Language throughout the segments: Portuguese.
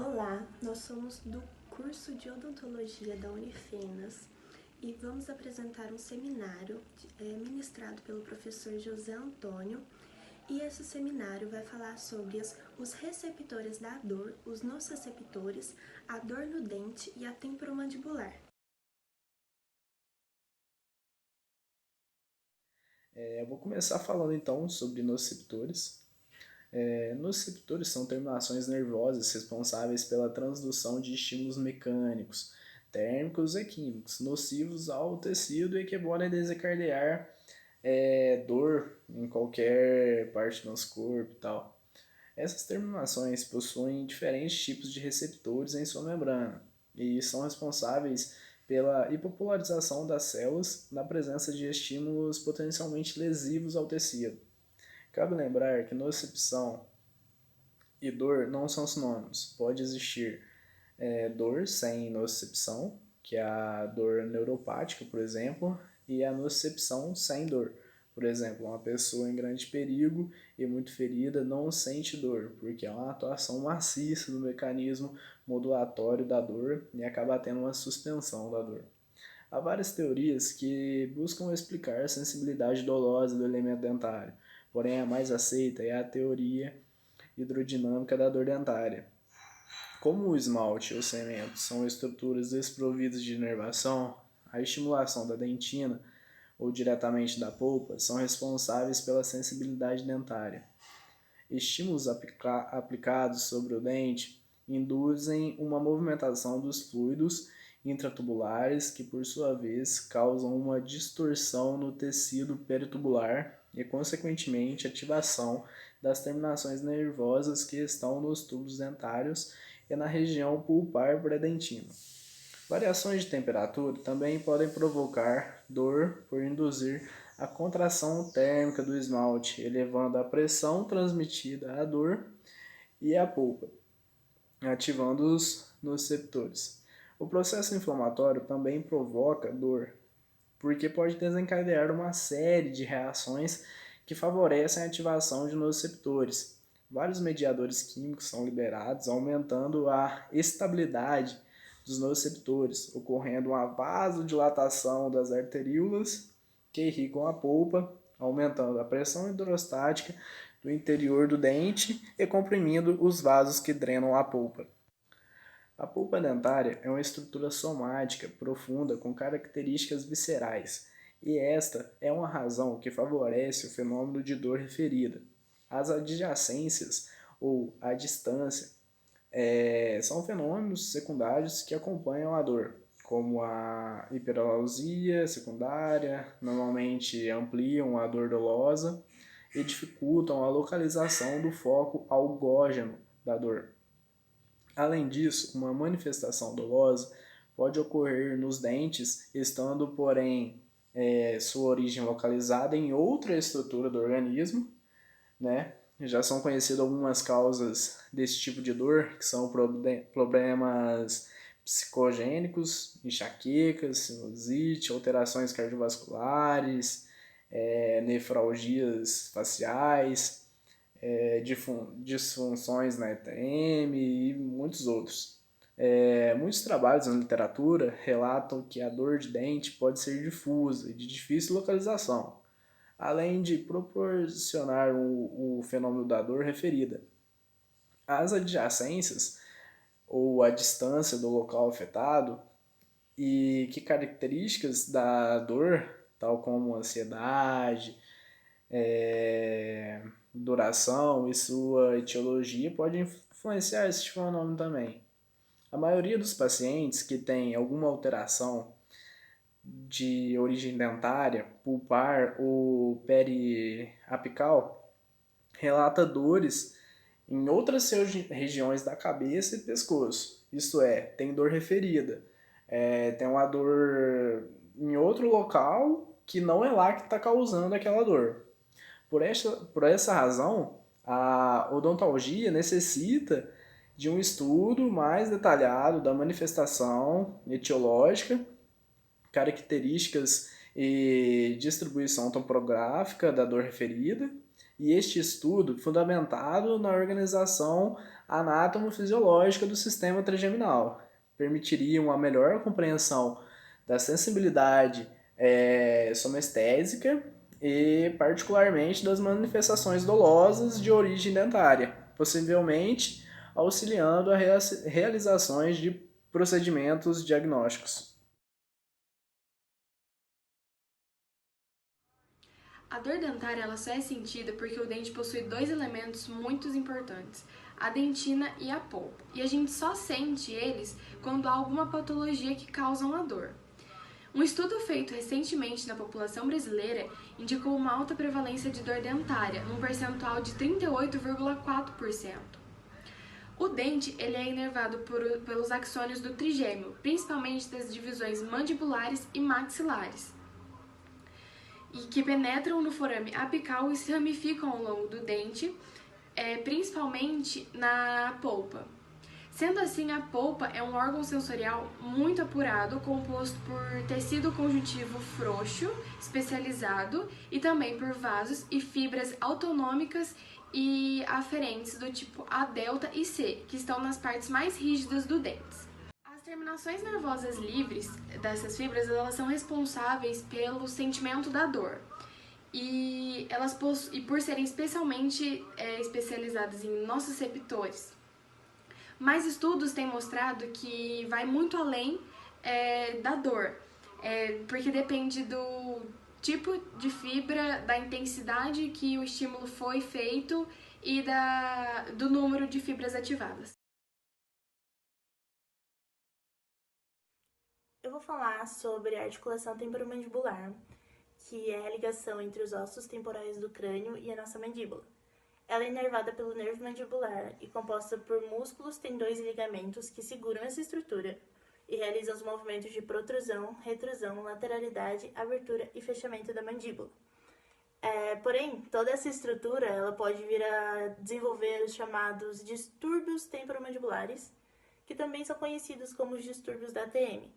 Olá, nós somos do curso de odontologia da Unifenas e vamos apresentar um seminário ministrado pelo professor José Antônio. E esse seminário vai falar sobre os receptores da dor, os nociceptores, a dor no dente e a temporomandibular. Eu vou começar falando então sobre nociceptores. Nociceptores são terminações nervosas responsáveis pela transdução de estímulos mecânicos, térmicos e químicos nocivos ao tecido e que podem desencadear dor em qualquer parte do nosso corpo e tal. Essas terminações possuem diferentes tipos de receptores em sua membrana e são responsáveis pela hipopolarização das células na presença de estímulos potencialmente lesivos ao tecido. Cabe lembrar que nocicepção e dor não são sinônimos. Pode existir dor sem nocicepção, que é a dor neuropática, por exemplo, e a nocicepção sem dor. Por exemplo, uma pessoa em grande perigo e muito ferida não sente dor, porque é uma atuação maciça do mecanismo modulatório da dor e acaba tendo uma suspensão da dor. Há várias teorias que buscam explicar a sensibilidade dolosa do elemento dentário, porém a mais aceita é a teoria hidrodinâmica da dor dentária. Como o esmalte e o cimento são estruturas desprovidas de inervação, a estimulação da dentina ou diretamente da polpa são responsáveis pela sensibilidade dentária. Estímulos aplicados sobre o dente induzem uma movimentação dos fluidos intratubulares que, por sua vez, causam uma distorção no tecido peritubular e, consequentemente, ativação das terminações nervosas que estão nos tubos dentários e na região pulpar pré-dentina. Variações de temperatura também podem provocar dor por induzir a contração térmica do esmalte, elevando a pressão transmitida à dor e à polpa, ativando os nociceptores. O processo inflamatório também provoca dor, porque pode desencadear uma série de reações que favorecem a ativação de nociceptores. Vários mediadores químicos são liberados, aumentando a estabilidade dos nociceptores, ocorrendo uma vasodilatação das arteríolas que irrigam a polpa, aumentando a pressão hidrostática do interior do dente e comprimindo os vasos que drenam a polpa. A polpa dentária é uma estrutura somática profunda com características viscerais, e esta é uma razão que favorece o fenômeno de dor referida. As adjacências ou a distância são fenômenos secundários que acompanham a dor, como a hiperalausia secundária, normalmente ampliam a dor dolosa e dificultam a localização do foco algógeno da dor. Além disso, uma manifestação dolosa pode ocorrer nos dentes, estando, porém, sua origem localizada em outra estrutura do organismo, né? Já são conhecidas algumas causas desse tipo de dor, que são problemas psicogênicos, enxaquecas, sinusite, alterações cardiovasculares, nefralgias faciais, disfunções na ETM e muitos outros. Muitos trabalhos na literatura relatam que a dor de dente pode ser difusa e de difícil localização, além de proporcionar o fenômeno da dor referida. As adjacências, ou a distância do local afetado, e que características da dor, tal como ansiedade, duração e sua etiologia, podem influenciar esse fenômeno também. A maioria dos pacientes que têm alguma alteração de origem dentária, pulpar ou periapical, relata dores em outras regiões da cabeça e pescoço. Isto é, tem dor referida. Tem uma dor em outro local que não é lá que está causando aquela dor. Por essa razão, a odontologia necessita de um estudo mais detalhado da manifestação etiológica, características e distribuição topográfica da dor referida, e este estudo fundamentado na organização anátomo-fisiológica do sistema trigeminal. Permitiria uma melhor compreensão da sensibilidade somestésica e, particularmente, das manifestações dolosas de origem dentária, possivelmente auxiliando a realizações de procedimentos diagnósticos. A dor dentária ela só é sentida porque o dente possui dois elementos muito importantes, a dentina e a polpa. E a gente só sente eles quando há alguma patologia que causa a dor. Um estudo feito recentemente na população brasileira indicou uma alta prevalência de dor dentária, num percentual de 38,4%. O dente ele é inervado pelos axônios do trigêmeo, principalmente das divisões mandibulares e maxilares, e que penetram no forame apical e se ramificam ao longo do dente, principalmente na polpa. Sendo assim, a polpa é um órgão sensorial muito apurado, composto por tecido conjuntivo frouxo, especializado, e também por vasos e fibras autonômicas e aferentes do tipo A, delta e C, que estão nas partes mais rígidas do dente. As terminações nervosas livres dessas fibras, elas são responsáveis pelo sentimento da dor. E por serem especialmente especializadas em nociceptores. Mas estudos têm mostrado que vai muito além da dor, porque depende do tipo de fibra, da intensidade que o estímulo foi feito e do número de fibras ativadas. Eu vou falar sobre a articulação temporomandibular, que é a ligação entre os ossos temporais do crânio e a nossa mandíbula. Ela é inervada pelo nervo mandibular e composta por músculos, tendões e ligamentos que seguram essa estrutura e realizam os movimentos de protrusão, retrusão, lateralidade, abertura e fechamento da mandíbula. Porém, toda essa estrutura ela pode vir a desenvolver os chamados distúrbios temporomandibulares, que também são conhecidos como os distúrbios da TM,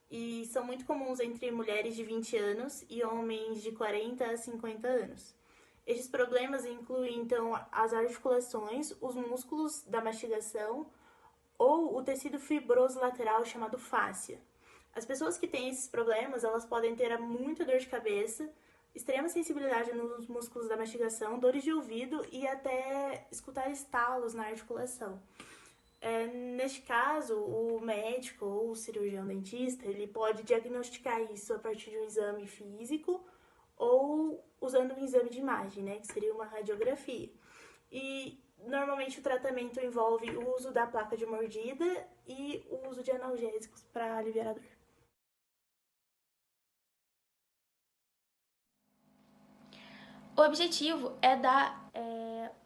e são muito comuns entre mulheres de 20 anos e homens de 40 a 50 anos. Estes problemas incluem, então, as articulações, os músculos da mastigação ou o tecido fibroso lateral chamado fáscia. As pessoas que têm esses problemas, elas podem ter muita dor de cabeça, extrema sensibilidade nos músculos da mastigação, dores de ouvido e até escutar estalos na articulação. Neste caso, o médico ou o cirurgião dentista, ele pode diagnosticar isso a partir de um exame físico ou usando um exame de imagem, né, que seria uma radiografia. E normalmente o tratamento envolve o uso da placa de mordida e o uso de analgésicos para aliviar a dor. O objetivo é dar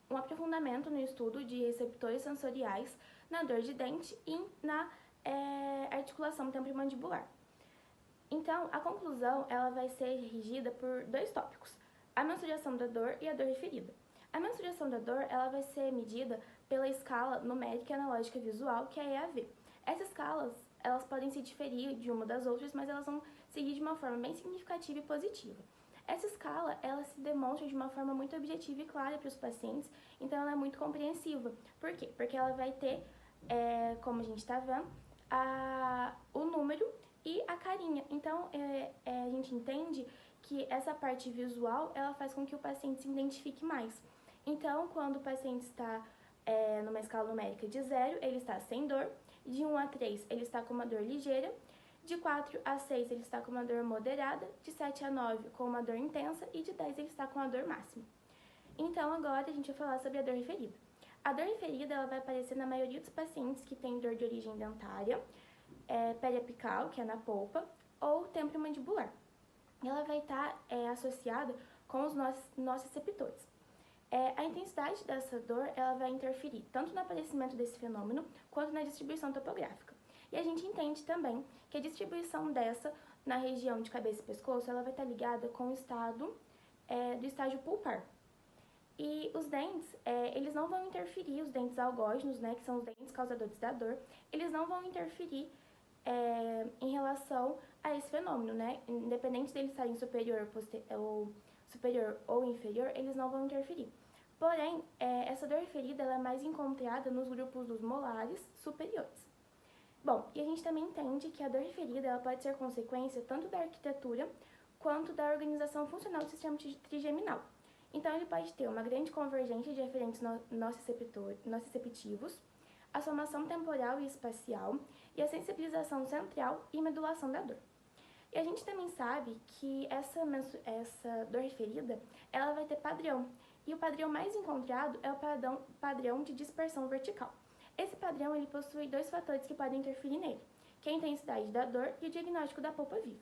um aprofundamento no estudo de receptores sensoriais na dor de dente e na articulação temporomandibular. Então, a conclusão ela vai ser regida por dois tópicos, a mensuração da dor e a dor referida. A mensuração da dor ela vai ser medida pela escala numérica e analógica visual, que é a EAV. Essas escalas elas podem se diferir de uma das outras, mas elas vão seguir de uma forma bem significativa e positiva. Essa escala, ela se demonstra de uma forma muito objetiva e clara para os pacientes, então ela é muito compreensiva. Por quê? Porque ela vai ter, como a gente está vendo, o número e a carinha. Então, a gente entende que essa parte visual, ela faz com que o paciente se identifique mais. Então, quando o paciente está numa escala numérica de 0, ele está sem dor, de 1 a 3, ele está com uma dor ligeira, de 4 a 6 ele está com uma dor moderada, de 7 a 9 com uma dor intensa e de 10 ele está com a dor máxima. Então agora a gente vai falar sobre a dor referida. A dor referida ela vai aparecer na maioria dos pacientes que têm dor de origem dentária, periapical, que é na polpa, ou temporomandibular. Ela vai estar associada com os nociceptores. A intensidade dessa dor ela vai interferir tanto no aparecimento desse fenômeno quanto na distribuição topográfica. E a gente entende também que a distribuição dessa na região de cabeça e pescoço ela vai estar ligada com o estado do estágio pulpar. E os dentes, eles não vão interferir, os dentes algógenos, né, que são os dentes causadores da dor, eles não vão interferir em relação a esse fenômeno, né? Independente deles estarem superior ou inferior, eles não vão interferir. Porém, essa dor ferida ela é mais encontrada nos grupos dos molares superiores. Bom, e a gente também entende que a dor ferida ela pode ser consequência tanto da arquitetura quanto da organização funcional do sistema trigeminal. Então, ele pode ter uma grande convergência de referentes nociceptivos, a somação temporal e espacial e a sensibilização central e medulação da dor. E a gente também sabe que essa dor ferida, ela vai ter padrão. E o padrão mais encontrado é o padrão de dispersão vertical. Esse padrão ele possui 2 fatores que podem interferir nele, que é a intensidade da dor e o diagnóstico da polpa viva.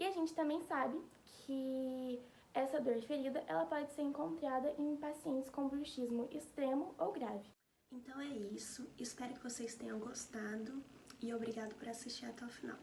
E a gente também sabe que essa dor ferida ela pode ser encontrada em pacientes com bruxismo extremo ou grave. Então é isso, espero que vocês tenham gostado e obrigado por assistir até o final.